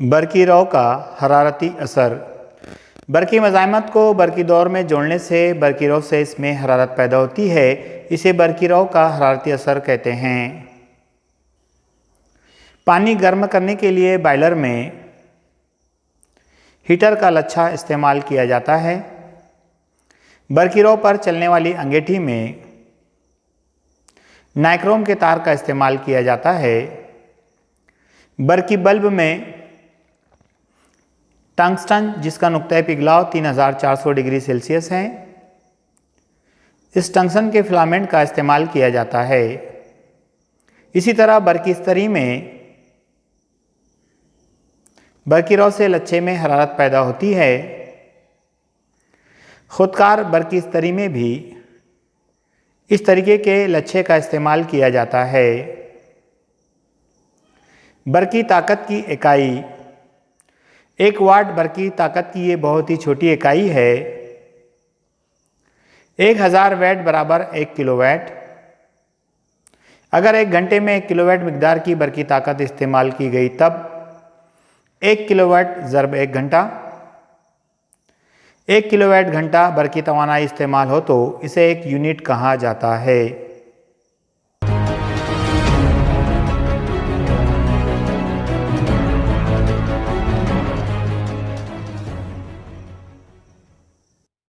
बरकी raw का हरारती असर। बरकी मज़ाहमत को बरकी दौर में जोड़ने से बरकी रॉ से इसमें हरारत पैदा होती है। इसे बरकी रॉ का हरारती असर कहते हैं। पानी गर्म करने के लिए बॉयलर में हीटर का लच्छा इस्तेमाल किया जाता है। बरकी रॉ पर चलने वाली अंगीठी में नाइक्रोम के तार का इस्तेमाल किया जाता है। बरकी बल्ब में टंगस्टन जिसका नुक्ता पिघलाव 3400 डिग्री सेल्सियस है, इस टंगस्टन के फिलामेंट का इस्तेमाल किया जाता है। इसी तरह बरकी इस्तरी में बरकी रॉ से लच्छे में हरारत पैदा होती है। खुदकार बरकी इस्तरी में भी इस तरीके के लच्छे का इस्तेमाल किया जाता है। बरकी ताकत की इकाई। 1 वाट बरकी ताकत की ये बहुत ही छोटी इकाई है। 1000 वैट बराबर 1 किलोवाट। अगर 1 घंटे में 1 किलोवाट मिकदार की बरकी ताकत इस्तेमाल की गई तब 1 किलोवाट ज़रब 1 घंटा। 1 किलोवाट घंटा बरकी तवानाई इस्तेमाल हो तो इसे एक यूनिट कहा जाता है।